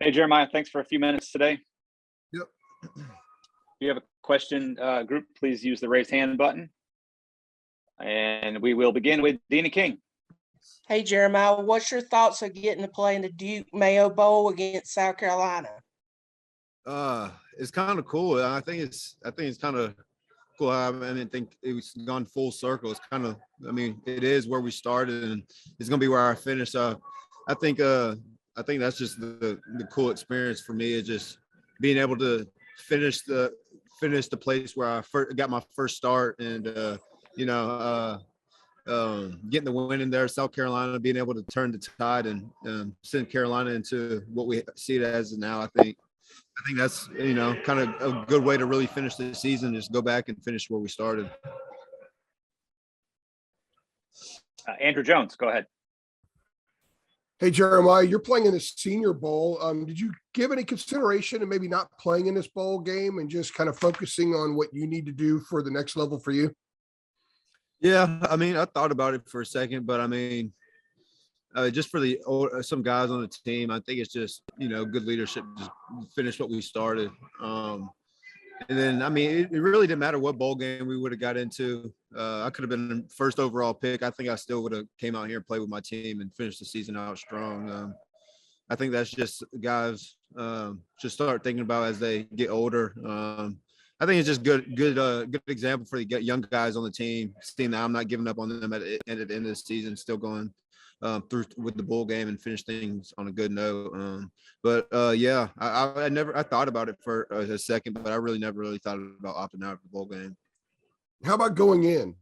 Hey, Jeremiah, thanks for a few minutes today. Yep. If you have a question, group, please use the raise hand button. And we will begin with Dina King. Hey, Jeremiah, what's your thoughts of getting to play in the Pre-Mayo Bowl against South Carolina? It's kind of cool. I think it's kind of cool. I didn't think it was gone full circle. It's kind of, it is where we started, and it's gonna be where I finish. I think that's just the cool experience for me, is just being able to finish the place where I got my first start, and getting the win in there, South Carolina, being able to turn the tide and send Carolina into what we see it as now. I think that's, kind of a good way to really finish the season, just go back and finish where we started. Andrew Jones, go ahead. Hey, Jeremiah, you're playing in the Senior Bowl. Did you give any consideration to maybe not playing in this bowl game and just kind of focusing on what you need to do for the next level for you? Yeah, I thought about it for a second, but just for some guys on the team, I think it's just, good leadership, just finish what we started. And then, it really didn't matter what bowl game we would have got into. I could have been the first overall pick. I think I still would have came out here and played with my team and finished the season out strong. I think that's just guys just start thinking about as they get older. I think it's just good example for the young guys on the team, seeing that I'm not giving up on them at the end of the season, still going through with the bowl game and finish things on a good note. Yeah, I thought about it for a second, but I really never thought about opting out of the bowl game. How about going in?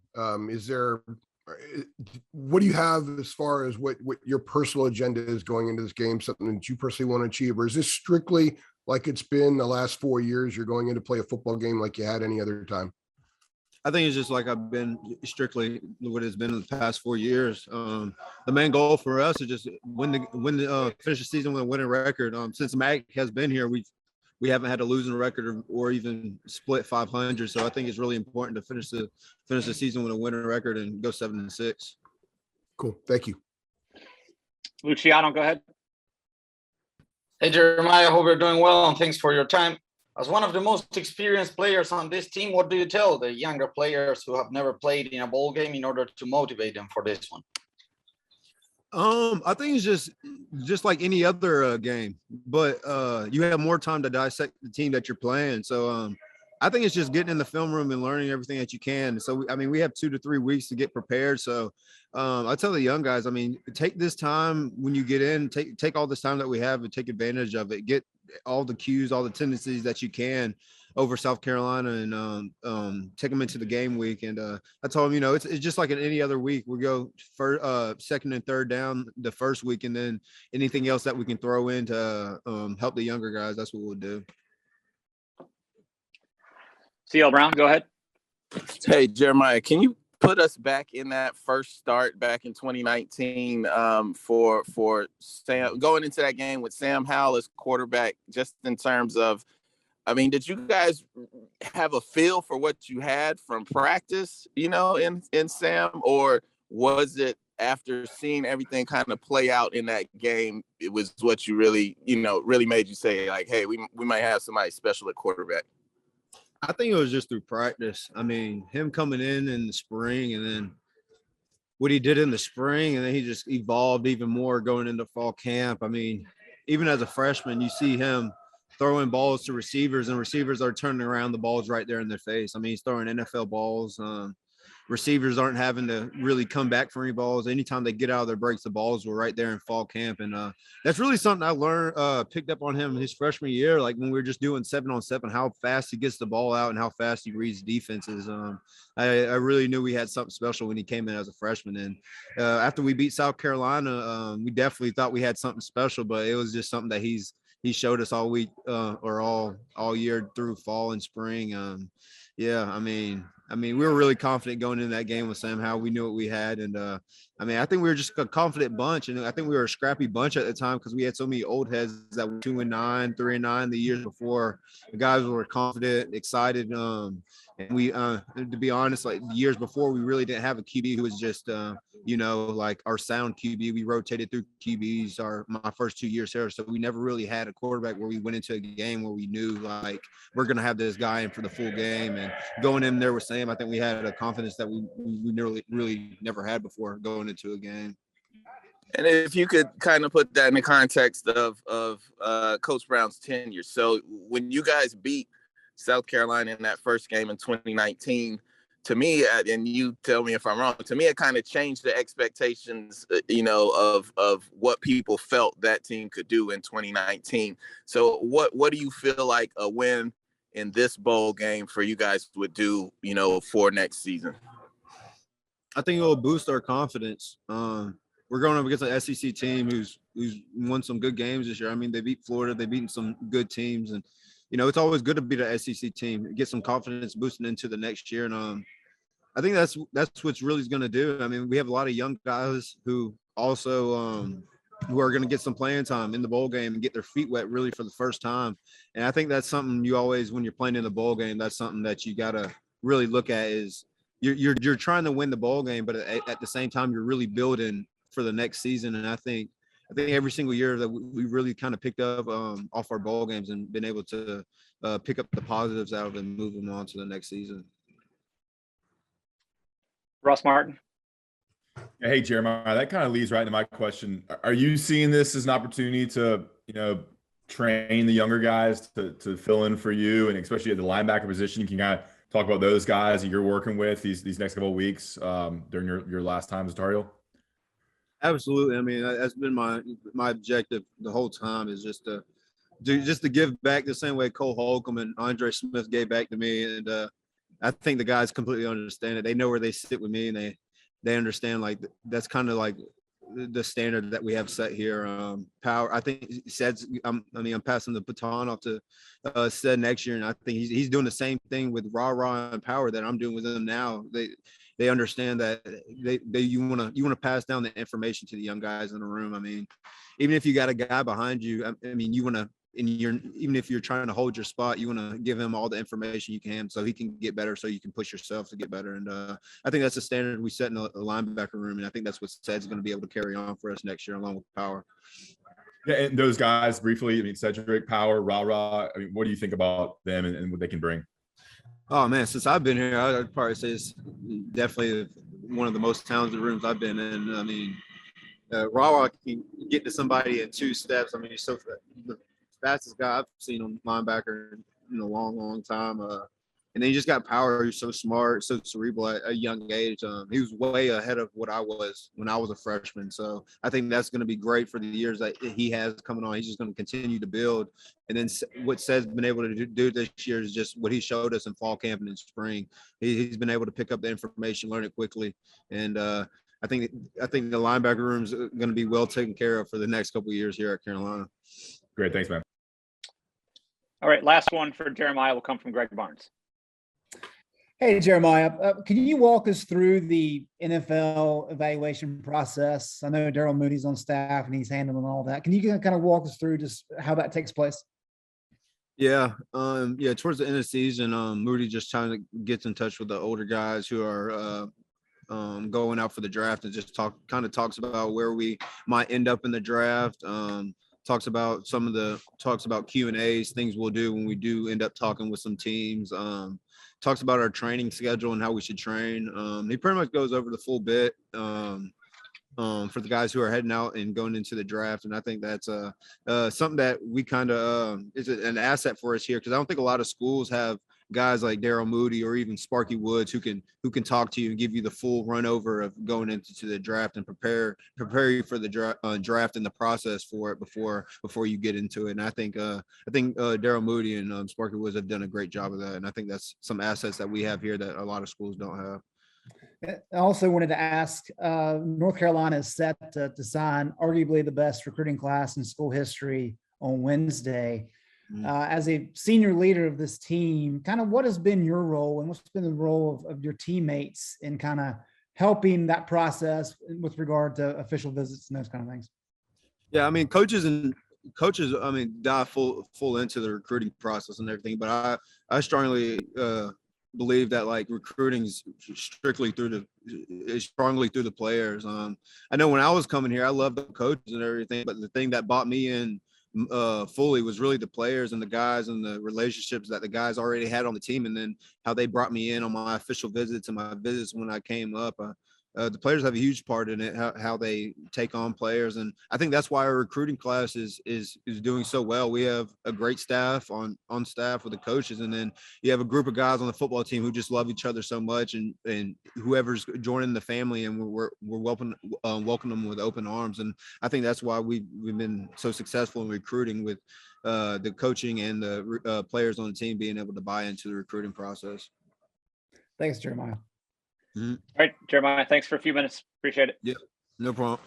What do you have as far as what your personal agenda is going into this game, something that you personally want to achieve? Or is this strictly like it's been the last 4 years, you're going in to play a football game like you had any other time? I think it's just like I've been strictly what it's been in the past 4 years. The main goal for us is just finish the season with a winning record. Since Mac has been here, we haven't had a losing record or even split 500. So I think it's really important to finish the season with a winning record and go 7-6. Cool. Thank you. Luciano, go ahead. Hey, Jeremiah, hope you're doing well, and thanks for your time. As one of the most experienced players on this team, what do you tell the younger players who have never played in a bowl game in order to motivate them for this one? I think it's just like any other game, but you have more time to dissect the team that you're playing. So I think it's just getting in the film room and learning everything that you can. So, we have 2 to 3 weeks to get prepared. So I tell the young guys, take this time when you get in, take all this time that we have and take advantage of it. Get all the cues, all the tendencies that you can over South Carolina, and take them into the game week. And I told them, it's just like in any other week. We go for second and third down the first week, and then anything else that we can throw in to help the younger guys, that's what we'll do. CL Brown, go ahead. Hey, Jeremiah, can you put us back in that first start back in 2019 for Sam, going into that game with Sam Howell as quarterback, just in terms of, did you guys have a feel for what you had from practice, in Sam, or was it after seeing everything kind of play out in that game, it was what you really made you say, like, hey, we might have somebody special at quarterback? I think it was just through practice. Him coming in the spring, and then what he did in the spring, and then he just evolved even more going into fall camp. Even as a freshman, you see him throwing balls to receivers, and receivers are turning around the balls right there in their face. He's throwing NFL balls. Receivers aren't having to really come back for any balls. Anytime they get out of their breaks, the balls were right there in fall camp. And that's really something I learned, picked up on him his freshman year, like when we were just doing 7-on-7, how fast he gets the ball out and how fast he reads defenses. I really knew we had something special when he came in as a freshman. And after we beat South Carolina, we definitely thought we had something special, but it was just something that he showed us all week or all year through fall and spring. We were really confident going into that game with Sam Howell. We knew what we had. And, I think we were just a confident bunch. And I think we were a scrappy bunch at the time because we had so many old heads that were 2-9, 3-9 the years before. The guys were confident, excited. And we, to be honest, like years before, we really didn't have a QB who was just, like our sound QB. We rotated through QBs my first 2 years here. So we never really had a quarterback where we went into a game where we knew like we're going to have this guy in for the full game. And going in there with Sam, I think we had a confidence that we really never had before going into a game. And if you could kind of put that in the context of Coach Brown's tenure. So when you guys beat South Carolina in that first game in 2019, to me, and you tell me if I'm wrong, to me, it kind of changed the expectations, of what people felt that team could do in 2019. So what do you feel like a win in this bowl game for you guys would do, for next season? I think it will boost our confidence. We're going up against an SEC team who's won some good games this year. I mean, they beat Florida, they've beaten some good teams, and it's always good to beat an SEC team, get some confidence boosting into the next year. And I think that's what's really going to do. I mean, we have a lot of young guys who also who are going to get some playing time in the bowl game and get their feet wet really for the first time. And I think that's something you always, when you're playing in the bowl game, that's something that you got to really look at is you're trying to win the bowl game, but at the same time, you're really building for the next season. And I think every single year that we really kind of picked up off our bowl games and been able to pick up the positives out of it and move them on to the next season. Ross Martin. Hey, Jeremiah, that kind of leads right into my question. Are you seeing this as an opportunity to, train the younger guys to fill in for you, and especially at the linebacker position? You can kind of talk about those guys that you're working with these next couple of weeks during your last time as a Tar Heel? Absolutely. I mean, that's been my objective the whole time, is just to give back the same way Cole Holcomb and Andre Smith gave back to me. And I think the guys completely understand it. They know where they sit with me, and they understand like that's kind of like the standard that we have set here. Power, I think I'm passing the baton off to Sed next year, and I think he's doing the same thing with Rah and Power that I'm doing with them now. They understand that you want to pass down the information to the young guys in the room. I mean, even if you got a guy behind you, I mean, you want to, even if you're trying to hold your spot, you want to give him all the information you can so he can get better, so you can push yourself to get better. And I think that's the standard we set in the linebacker room, and I think that's what Ced's going to be able to carry on for us next year along with Power. Yeah, and those guys briefly, I mean, Cedric, Power, Rah. I mean, what do you think about them and what they can bring? Oh man, since I've been here, I'd probably say it's definitely one of the most talented rooms I've been in. I mean, Rah can get to somebody in 2 steps. I mean, he's the fastest guy I've seen on linebacker in a long time. And then you just got Power, who's so smart, so cerebral at a young age. He was way ahead of what I was when I was a freshman. So I think that's going to be great for the years that he has coming on. He's just going to continue to build. And then what Seth's been able to do this year is just what he showed us in fall camp and in spring. He's been able to pick up the information, learn it quickly. And I think the linebacker room is going to be well taken care of for the next couple of years here at Carolina. Great. Thanks, man. All right. Last one for Jeremiah will come from Greg Barnes. Hey, Jeremiah, can you walk us through the NFL evaluation process? I know Daryl Moody's on staff and he's handling all that. Can you kind of walk us through just how that takes place? Yeah. Towards the end of the season, Moody just kind of gets in touch with the older guys who are going out for the draft, and just talks about where we might end up in the draft. Talks about Q&As, things we'll do when we do end up talking with some teams. Talks about our training schedule and how we should train. He pretty much goes over the full bit for the guys who are heading out and going into the draft. And I think that's something that we kind of is an asset for us here, because I don't think a lot of schools have guys like Daryl Moody or even Sparky Woods who can talk to you and give you the full run over of going into the draft and prepare you for the draft and the process for it before you get into it. And I think Daryl Moody and Sparky Woods have done a great job of that. And I think that's some assets that we have here that a lot of schools don't have. I also wanted to ask, North Carolina is set to sign arguably the best recruiting class in school history on Wednesday. As a senior leader of this team, kind of what has been your role and what's been the role of your teammates in kind of helping that process with regard to official visits and those kind of things? Yeah, I mean, coaches, dive full into the recruiting process and everything, but I strongly believe that like recruiting is strictly is strongly through the players. I know when I was coming here, I loved the coaches and everything, but the thing that bought me in fully was really the players and the guys and the relationships that the guys already had on the team, and then how they brought me in on my official visits and my visits when I came up. The players have a huge part in it, how they take on players. And I think that's why our recruiting class is doing so well. We have a great staff on staff with the coaches. And then you have a group of guys on the football team who just love each other so much, and whoever's joining the family, and we're welcome them with open arms. And I think that's why we've been so successful in recruiting, with the coaching and the players on the team being able to buy into the recruiting process. Thanks, Jeremiah. All right, Jeremiah, thanks for a few minutes. Appreciate it. Yeah, no problem.